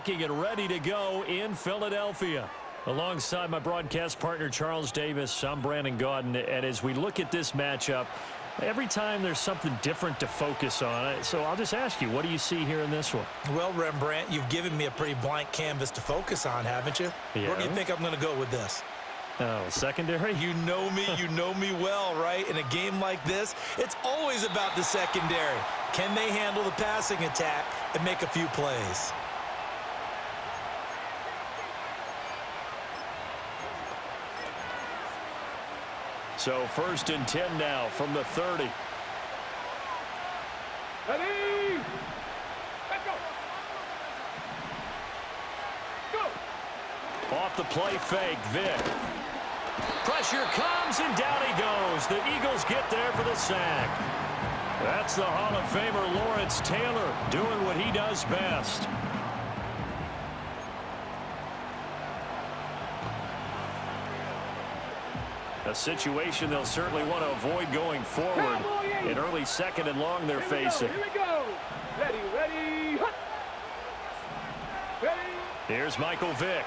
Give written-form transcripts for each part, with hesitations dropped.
rocking and ready to go in Philadelphia. Alongside my broadcast partner, Charles Davis, I'm Brandon Gaudin. And as we look at this matchup, every time there's something different to focus on. So I'll just ask you, what do you see here in this one? Well, Rembrandt, you've given me a pretty blank canvas to focus on, haven't you? Yeah. Where do you think I'm going to go with this? Oh, secondary? You know me well, right? In a game like this, it's always about the secondary. Can they handle the passing attack and make a few plays? So 1st and 10 now from the 30. Ready? Let's go. Go. Off the play fake, Vick. Pressure comes, and down he goes. The Eagles get there for the sack. That's the Hall of Famer Lawrence Taylor doing what he does best. A situation they'll certainly want to avoid going forward. An early 2nd and long they're facing. Here we go. Ready, ready. Ready. Here's Michael Vick.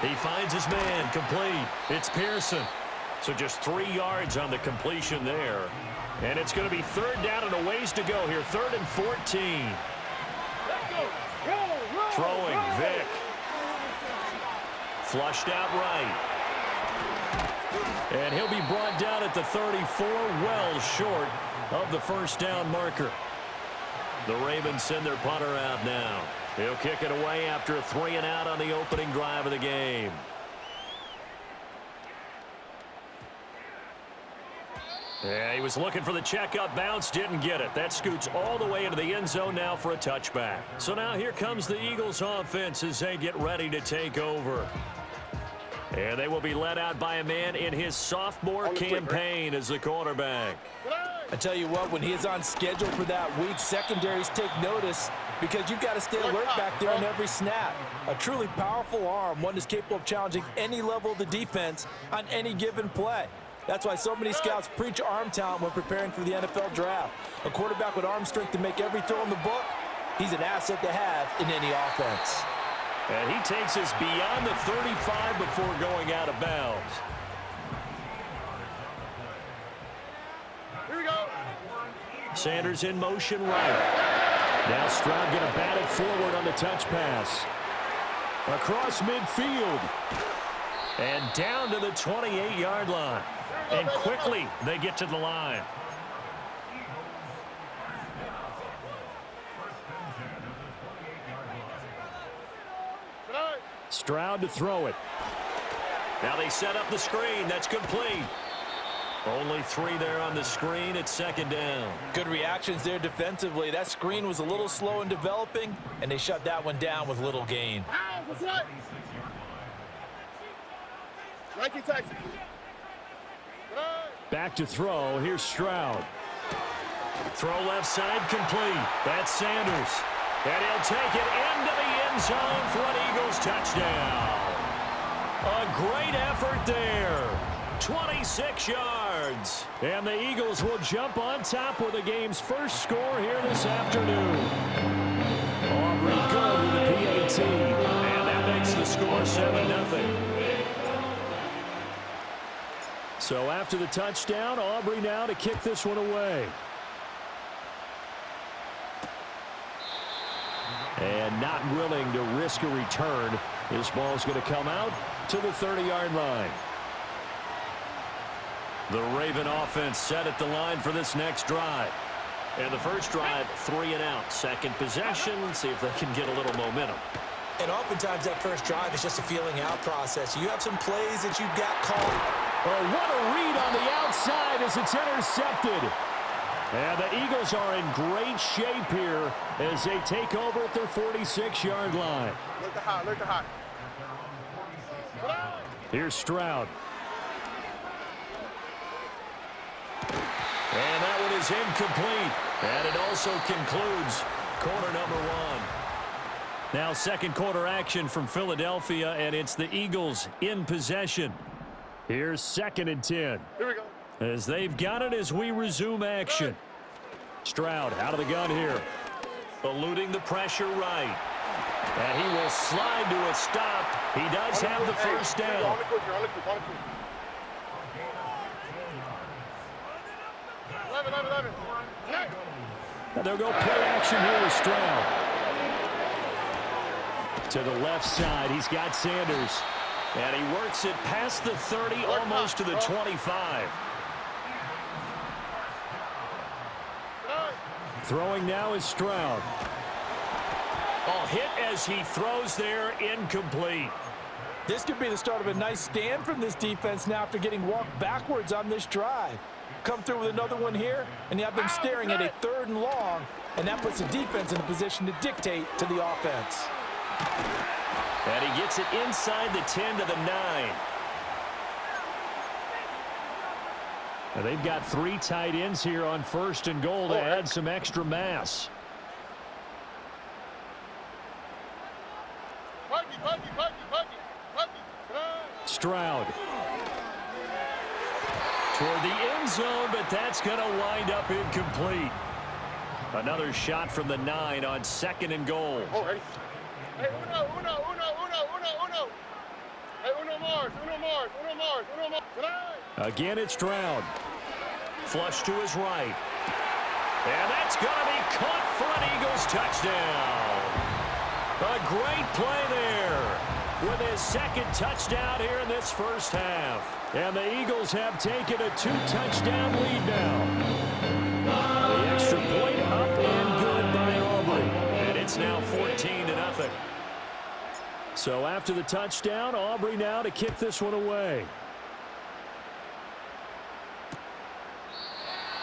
He finds his man, complete. It's Pearson. So just 3 yards on the completion there. And it's going to be 3rd down and a ways to go here. 3rd and 14. Let's go. Roll. Throwing, Vick. Flushed out right. And he'll be brought down at the 34, well short of the 1st down marker. The Ravens send their punter out now. He'll kick it away after a 3 and out on the opening drive of the game. Yeah, he was looking for the checkup bounce, didn't get it. That scoots all the way into the end zone now for a touchback. So now here comes the Eagles offense as they get ready to take over. And they will be led out by a man in his sophomore campaign as the quarterback. I tell you what, when he is on schedule for that week, secondaries take notice because you've got to stay alert back there on every snap. A truly powerful arm, one that's capable of challenging any level of the defense on any given play. That's why so many scouts preach arm talent when preparing for the NFL draft. A quarterback with arm strength to make every throw in the book, he's an asset to have in any offense. And he takes us beyond the 35 before going out of bounds. Here we go. Sanders in motion right. Now Stroud going to bat it forward on the touch pass. Across midfield. And down to the 28-yard line. And quickly they get to the line. Stroud to throw it. Now they set up the screen. That's complete. Only 3 there on the screen. It's 2nd down. Good reactions there defensively. That screen was a little slow in developing, and they shut that one down with little gain. Back to throw. Here's Stroud. Throw left side complete. That's Sanders. And he'll take it into the end zone for an Eagles touchdown. A great effort there. 26 yards. And the Eagles will jump on top with the game's first score here this afternoon. Aubrey good with the PAT. And that makes the score 7-0. So after the touchdown, Aubrey now to kick this one away. And not willing to risk a return. This ball's going to come out to the 30-yard line. The Raven offense set at the line for this next drive. And the first drive, 3 and out. Second possession, see if they can get a little momentum. And oftentimes that first drive is just a feeling out process. You have some plays that you've got called. Oh, what a read on the outside as it's intercepted. And the Eagles are in great shape here as they take over at their 46-yard line. Look at high, look at high. Here's Stroud. And that one is incomplete. And it also concludes quarter number 1. Now 2nd quarter action from Philadelphia, and it's the Eagles in possession. Here's 2nd and 10. Here we go. As they've got it as we resume action. Stroud out of the gun here. Eluding the pressure right. And he will slide to a stop. He does have the first down. Now they'll go play action here with Stroud. To the left side, he's got Sanders. And he works it past the 30, almost to the 25. Throwing now is Stroud. Oh, hit as he throws there, incomplete. This could be the start of a nice stand from this defense now after getting walked backwards on this drive. Come through with another one here, and you have them staring at a 3rd and long, and that puts the defense in a position to dictate to the offense. And he gets it inside the 10 to the 9. Now they've got 3 tight ends here on 1st and goal to add some extra mass. Stroud. Toward the end zone, but that's going to wind up incomplete. Another shot from the 9 on 2nd and goal. Hey, uno. Hey, uno Mars. Again, it's Stroud. Flush to his right. And that's going to be caught for an Eagles touchdown. A great play there with his 2nd touchdown here in this first half. And the Eagles have taken a 2-touchdown lead now. The extra point up and good by Aubrey. And it's now 14-0. So after the touchdown, Aubrey now to kick this one away.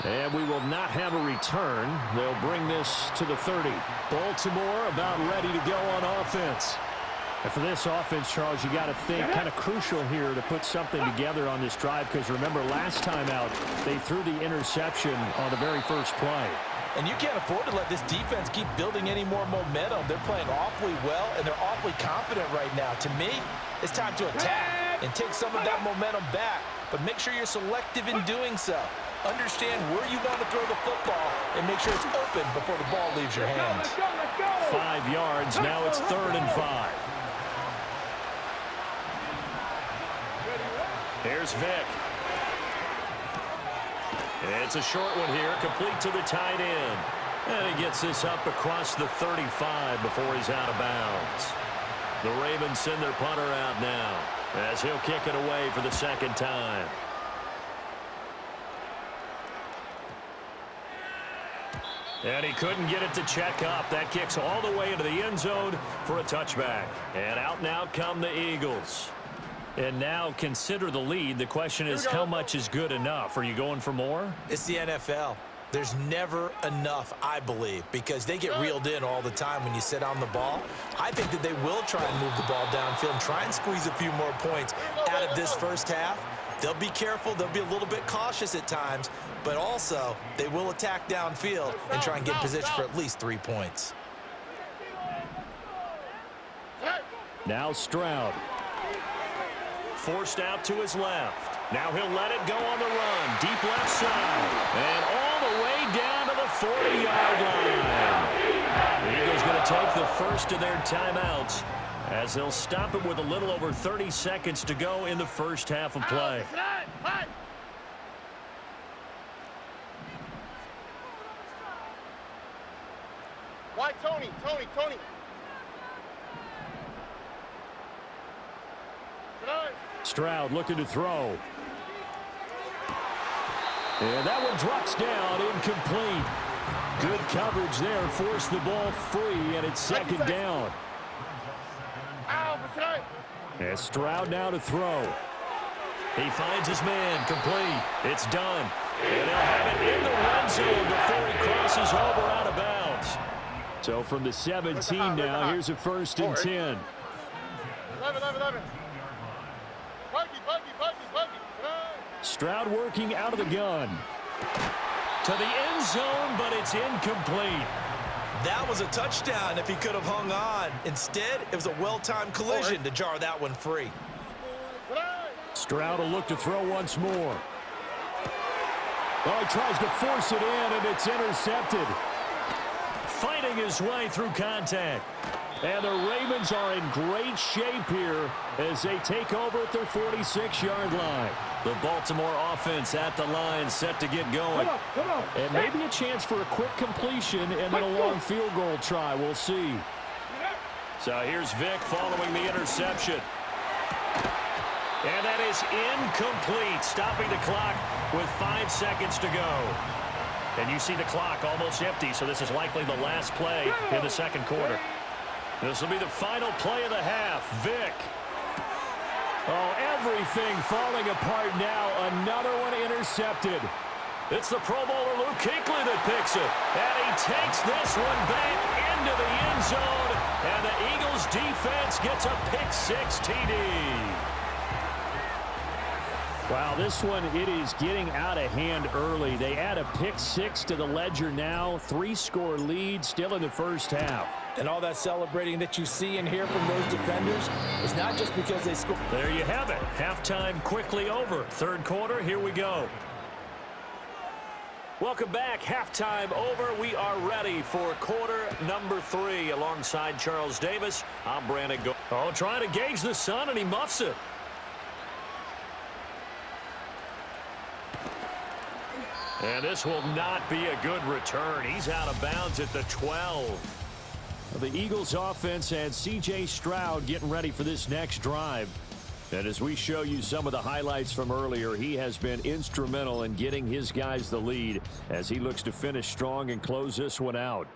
And we will not have a return. They'll bring this to the 30. Baltimore about ready to go on offense. And for this offense, Charles, you got to think kind of crucial here to put something together on this drive, because remember last time out they threw the interception on the very first play. And you can't afford to let this defense keep building any more momentum. They're playing awfully well, and they're awfully confident right now. To me, it's time to attack and take some of that momentum back. But make sure you're selective in doing so. Understand where you want to throw the football and make sure it's open before the ball leaves your hands. 5 yards. Now it's 3rd and 5. Here's Vick. It's a short one here, complete to the tight end. And he gets this up across the 35 before he's out of bounds. The Ravens send their punter out now as he'll kick it away for the 2nd time. And he couldn't get it to check up. That kicks all the way into the end zone for a touchback. And out come the Eagles. And now consider the lead. The question is, how much is good enough? Are you going for more? It's the NFL. There's never enough, I believe, because they get reeled in all the time when you sit on the ball. I think that they will try and move the ball downfield and try and squeeze a few more points out of this first half. They'll be careful. They'll be a little bit cautious at times, but also they will attack downfield and try and get in position for at least 3 points. Now Stroud. Forced out to his left. Now he'll let it go on the run. Deep left side. And all the way down to the 40-yard line. The Eagles going to take the first of their timeouts as they'll stop it with a little over 30 seconds to go in the first half of play. Why Tony? Stroud looking to throw. And that one drops down, incomplete. Good coverage there, forced the ball free, and it's 2nd down. And Stroud now to throw. He finds his man, complete. It's done. And they'll have it in the red zone before he crosses over out of bounds. So from the 17 now, here's a 1st and 10. 11. Stroud working out of the gun. To the end zone, but it's incomplete. That was a touchdown if he could have hung on. Instead, it was a well-timed collision to jar that one free. Stroud will look to throw once more. Oh, he tries to force it in, and it's intercepted. Fighting his way through contact. And the Ravens are in great shape here as they take over at their 46-yard line. The Baltimore offense at the line, set to get going. Come on. And maybe a chance for a quick completion and then a long field goal try. We'll see. So here's Vic following the interception. And that is incomplete, stopping the clock with 5 seconds to go. And you see the clock almost empty, so this is likely the last play in the second quarter. This will be the final play of the half. Vic. Oh, everything falling apart now. Another one intercepted. It's the Pro Bowler Luke Kuechly that picks it. And he takes this one back into the end zone. And the Eagles defense gets a pick-6 TD. Wow, this one, it is getting out of hand early. They add a pick-6 to the ledger now. 3-score lead still in the first half. And all that celebrating that you see and hear from those defenders is not just because they score. There you have it. Halftime quickly over. Third quarter, here we go. Welcome back. Halftime over. We are ready for quarter number 3. Alongside Charles Davis, I'm Brandon Go. Oh, trying to gauge the sun, and he muffs it. And this will not be a good return. He's out of bounds at the 12. The Eagles offense had C.J. Stroud getting ready for this next drive. And as we show you some of the highlights from earlier, he has been instrumental in getting his guys the lead as he looks to finish strong and close this one out.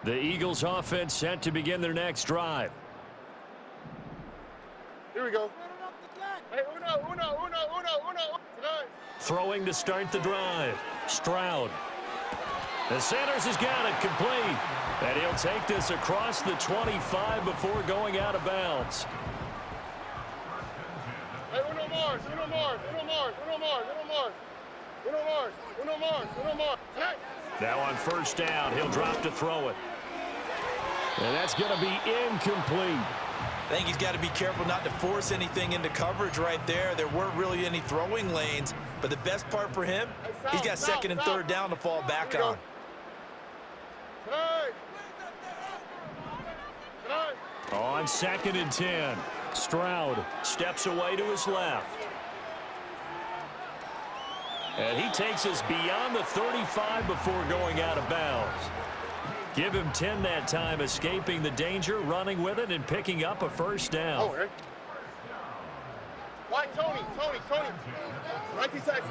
The Eagles offense set to begin their next drive. Here we go. Hey, uno. Tonight. Throwing to start the drive. Stroud. And Sanders has got it complete. And he'll take this across the 25 before going out of bounds. Hey, uno Mars. Tonight. Now on first down, he'll drop to throw it. And that's going to be incomplete. I think he's got to be careful not to force anything into coverage right there. There weren't really any throwing lanes, but the best part for him, he's got second and third down to fall back on. On second and 10, Stroud steps away to his left. And he takes us beyond the 35 before going out of bounds. Give him 10 that time, escaping the danger, running with it, and picking up a first down. Oh, Eric. Why, Tony. Right to Texas.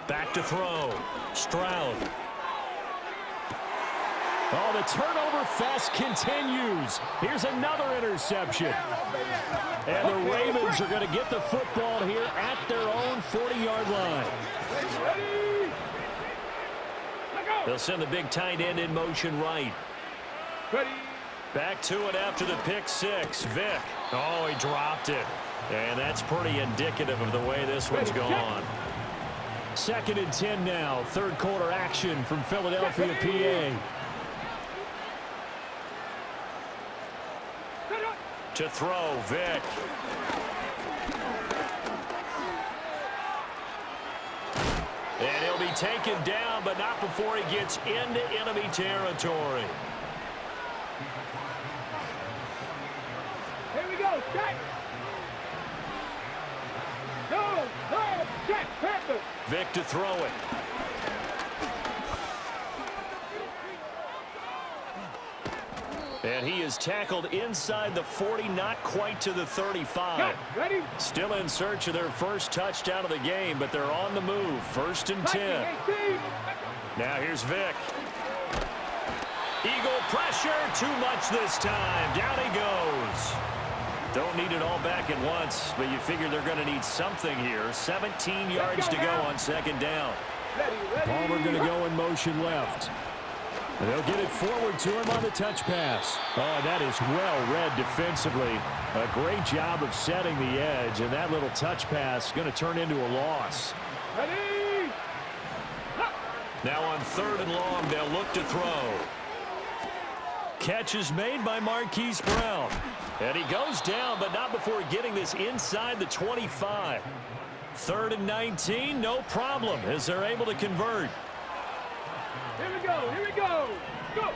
Back to throw. Stroud. Oh, the turnover fest continues. Here's another interception. And the Ravens are going to get the football here at their own 40-yard line. They'll send the big tight end in motion right. Back to it after the pick-6. Vic. Oh, he dropped it. And that's pretty indicative of the way this one's gone. Second and 10 now. Third quarter action from Philadelphia, PA. To throw, Vic. And he'll be taken down, but not before he gets into enemy territory. Here we go. Check. Go. Check. Panther. Vic to throw it. And he is tackled inside the 40, not quite to the 35. Ready? Still in search of their first touchdown of the game, but they're on the move. First and 10. Now here's Vic. Eagle pressure, too much this time. Down he goes. Don't need it all back at once, but you figure they're going to need something here. 17 yards to go on second down. Palmer going to go in motion left. And they'll get it forward to him on the touch pass. Oh, that is well read defensively. A great job of setting the edge, and that little touch pass is going to turn into a loss. Ready? Now on third and long, they'll look to throw. Catch is made by Marquise Brown. And he goes down, but not before getting this inside the 25. Third and 19, no problem, as they're able to convert. Here we go. Go.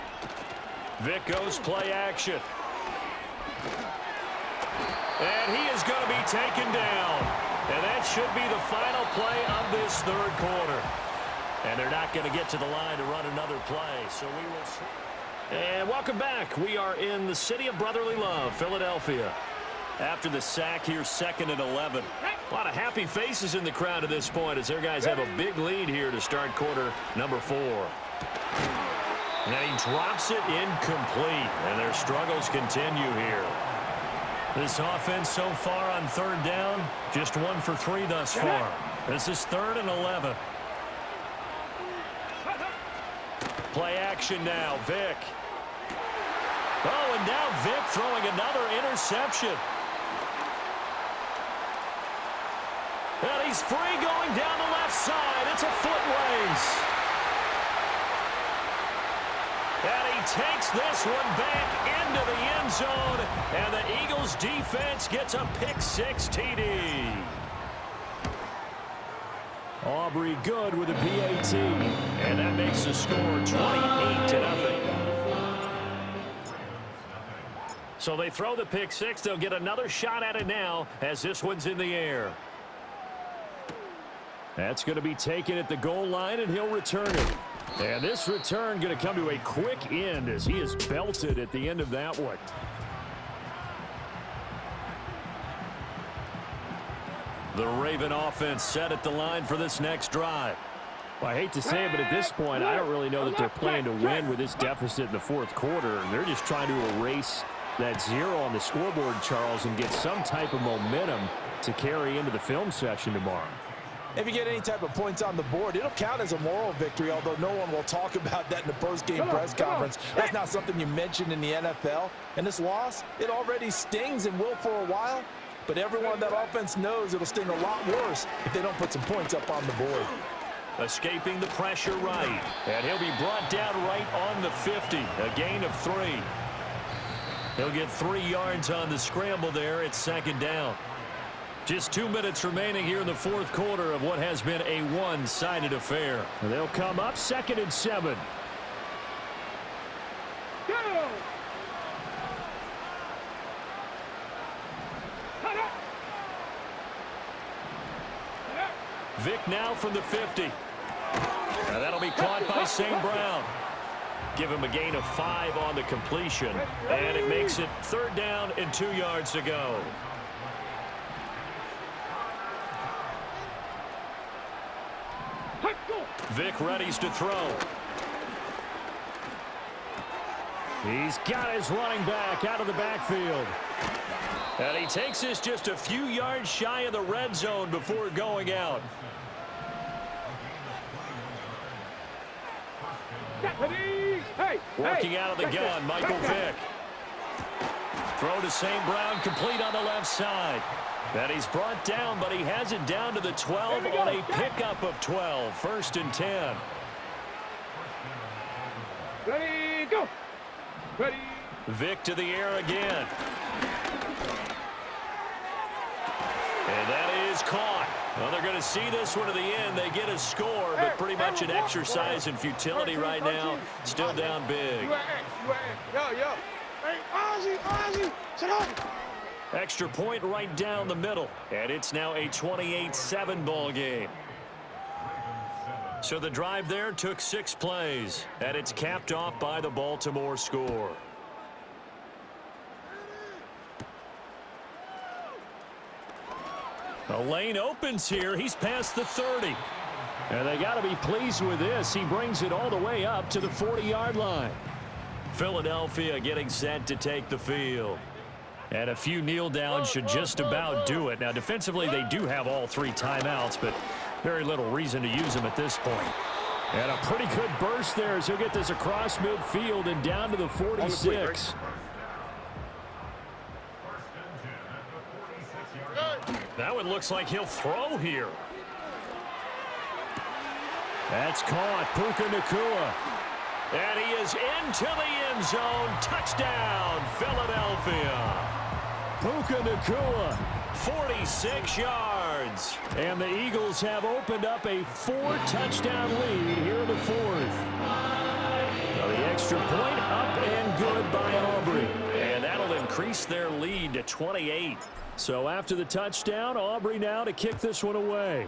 Vic goes play action. And he is going to be taken down. And that should be the final play of this third quarter. And they're not going to get to the line to run another play. So we will see. And welcome back. We are in the city of brotherly love, Philadelphia. After the sack here, 2nd and 11. A lot of happy faces in the crowd at this point as their guys have a big lead here to start quarter number 4. And he drops it incomplete. And their struggles continue here. This offense so far on 3rd down, just 1 for 3 thus far. This is 3rd and 11. Play action now, Vic. Oh, and now Vic throwing another interception. And he's free going down the left side. It's a foot race. And he takes this one back into the end zone. And the Eagles defense gets a pick-6 TD. Aubrey good with a PAT. And that makes the score 28-0. So they throw the pick-6. They'll get another shot at it now as this one's in the air. That's going to be taken at the goal line, and he'll return it. And this return going to come to a quick end as he is belted at the end of that one. The Raven offense set at the line for this next drive. Well, I hate to say it, but at this point, I don't really know that they're playing to win with this deficit in the 4th quarter. They're just trying to erase that 0 on the scoreboard, Charles, and get some type of momentum to carry into the film session tomorrow. If you get any type of points on the board, it'll count as a moral victory, although no one will talk about that in the post-game press conference. That's not something you mentioned in the NFL. And this loss, it already stings and will for a while. But everyone on that offense knows it'll sting a lot worse if they don't put some points up on the board. Escaping the pressure right. And he'll be brought down right on the 50. A gain of 3. He'll get 3 yards on the scramble there at 2nd down. Just 2 minutes remaining here in the 4th quarter of what has been a one-sided affair. And they'll come up 2nd and 7. Go. Vic now from the 50. Now that'll be caught by St. Brown. Give him a gain of 5 on the completion. And it makes it 3rd down and 2 yards to go. Vic readies to throw. He's got his running back out of the backfield. And he takes this just a few yards shy of the red zone before going out. Working out of the gun, Michael Vick. Throw to St. Brown, complete on the left side. And he's brought down, but he has it down to the 12 on a pickup of 12. 1st and 10. Ready, go. Ready. Vic to the air again. And that is caught. Well, they're going to see this one to the end. They get a score, but pretty much an exercise in futility right now. Still down big. Yo. Hey, Ozzy, sit up. Extra point right down the middle. And it's now a 28-7 ball game. So the drive there took 6 plays. And it's capped off by the Baltimore score. The lane opens here. He's past the 30. And they got to be pleased with this. He brings it all the way up to the 40-yard line. Philadelphia getting set to take the field. And a few kneel downs should just about do it. Now, defensively, they do have all 3 timeouts, but very little reason to use them at this point. And a pretty good burst there as he'll get this across midfield and down to the 46. That one looks like he'll throw here. That's caught. Puka Nacua. And he is into the end zone. Touchdown, Philadelphia. Puka Nacua, 46 yards. And the Eagles have opened up a 4-touchdown lead here in the 4th. Well, the extra point up and good by Aubrey. And that'll increase their lead to 28. So after the touchdown, Aubrey now to kick this one away.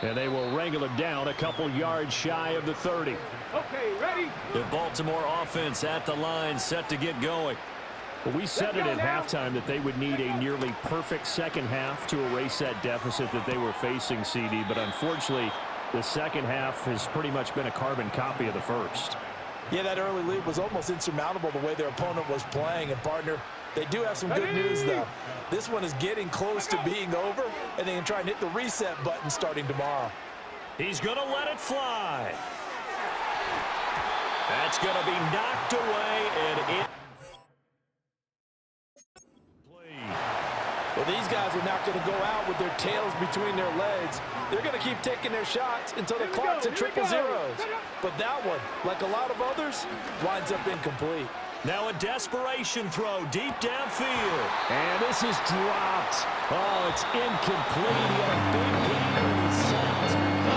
And they will wrangle it down a couple yards shy of the 30. Okay, ready? The Baltimore offense at the line, set to get going. Well, we said it at halftime that they would need a nearly perfect second half to erase that deficit that they were facing, CD. But unfortunately, the second half has pretty much been a carbon copy of the first. Yeah, that early lead was almost insurmountable the way their opponent was playing. And, partner, they do have some good news, though. This one is getting close to being over, and they can try and hit the reset button starting tomorrow. He's going to let it fly. That's going to be knocked away, and it... Well, these guys are not going to go out with their tails between their legs. They're going to keep taking their shots until the clock's at triple zeros. But that one, like a lot of others, winds up incomplete. Now a desperation throw deep downfield. And this is dropped. Oh, it's incomplete. He had a big gainer.